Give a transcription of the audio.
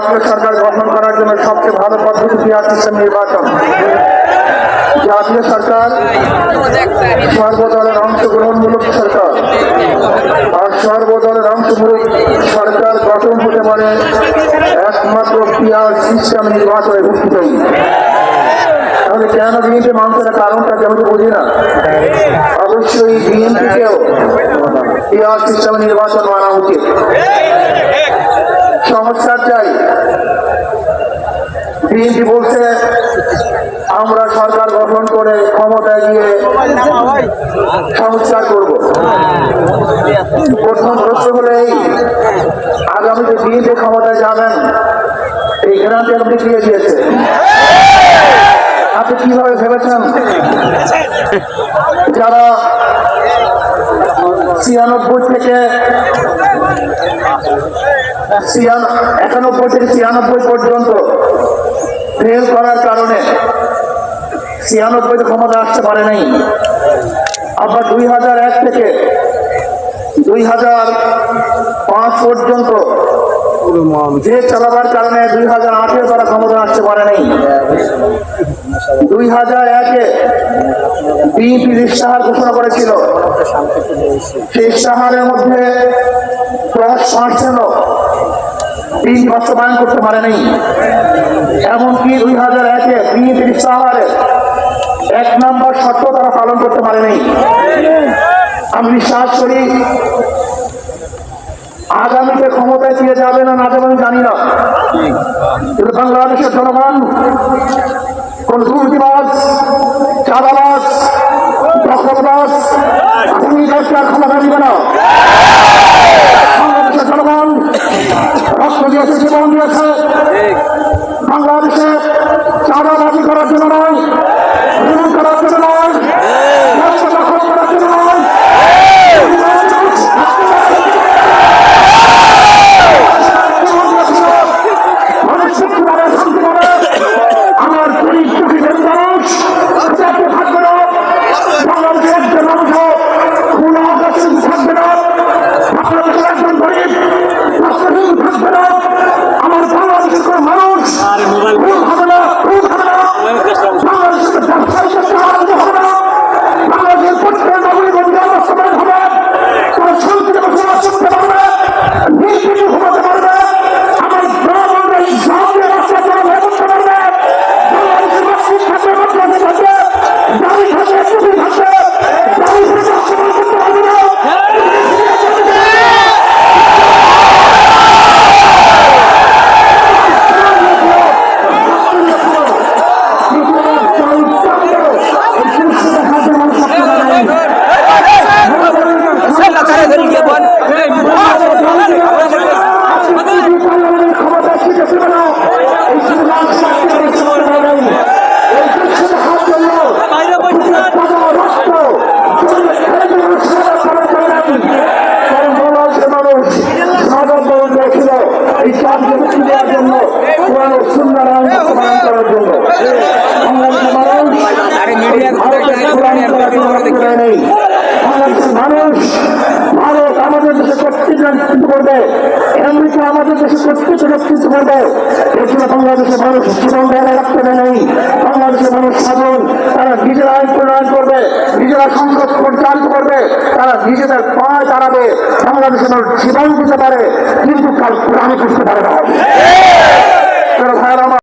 সরকার গঠন করার জন্য সবচেয়ে ভালো পদ্ধতি আসছে নির্বাচন। জাতীয় সরকার সর্বদলের অংশগ্রহণমূলক সরকার, আর সর্বদলের অংশমূলক সরকার গঠন হতে পারে একমাত্র পিআর সিস্টেম নির্বাচনে ভিত্তিতেই। তাহলে কেন বিএনপি মানুষের কারণটা কেমন বুঝি না। অবশ্যই বিএনপিকেও পিআর সিস্টেম নির্বাচন মানা উচিত। সংস্কার চাই। বিএনপি বলছে আমরা সরকার গঠন করে ক্ষমতায় গিয়ে সংস্কার করব। প্রথম প্রশ্ন হলে এই, আগামীতে বিএনপি ক্ষমতায় যাবেন এই গ্যারান্টি আপনি দিয়ে দিয়েছে। আপনি কিভাবে ভেবেছেন যারা 91 থেকে 96 পর্যন্ত ফেল করার কারণে 96 ক্ষমতা আসতে পারে নাই, আবার 2001 থেকে 2005 পর্যন্ত যে চালাবার কারণে 2008 তারা ক্ষমতা আসতে পারে নাই। 2001-এ বিএনপি ইশতেহার ঘোষণা করেছিল, সেই ইশতেহারের মধ্যে 10% বিএনপি বাস্তবায়ন করতে পারে নাই। এমনকি 2001-এ বিএনপি ইশতেহারে 1 নম্বর শর্ত তারা পালন করতে পারে নাই। আমি বিশ্বাস করি আগামীতে ক্ষমতায় ফিরে যাবে না যাবে আমি জানি না, কিন্তু বাংলাদেশের জনগণ কোন দুর্নীতিবাজ, চাঁদাবাজ, দখলবাজ ক্ষমতা দিবে না। বাংলাদেশের জনগণ রক্ত দিয়েছে, জীবন দিয়েছে বাংলাদেশে চাঁদাবাজি করার জন্য নয়, করার জন্য নয়, দখল করার জন্য নয়। আমার গরিব দুঃখীদের মানুষ থাকবে না, বাংলাদেশের একজন মানুষ কোন অগ্রসর থাকবে না, বাংলাদেশের একজন গরিব থাকবে না, আমার বাংলাদেশের কোন মানুষ হবে না, বাংলাদেশের ব্যবসায়ীদের হবে না, বাংলাদেশের প্রত্যেক নাগরিক অধিকার বাস্তবায়ন হবে, তারা শান্তিতে বসবাস করতে পারবে, নির্বিঘ্নে ঘুমাতে পারবে, আমার জনগণের সামনে রাস্তা চলাফেরা করতে পারবে, বাংলাদেশের মসজিদ থাকবে, মাদ্রাসা থাকবে, গাড়ি থাকবে, টুপি থাকবে, গাড়ি থেকে বাস্তবায়ন করতে পারবে না। ভারত আমাদের দেশে কর্তৃত্ব করবে, আমেরিকা আমাদের দেশে কর্তৃত্ব নেতৃত্ব করবে, এছাড়া বাংলাদেশের মানুষ জীবন ধারণা রাখতে নেই। বাংলাদেশের মানুষ সাধারণ, তারা নিজেরা আইন প্রণয়ন করবে, নিজেরা সংসদ পরিচালিত করবে, তারা নিজেদের পায়ে দাঁড়াবে। বাংলাদেশের মানুষ জীবন দিতে পারে, কিন্তু কাল কোরআনে করতে পারে না।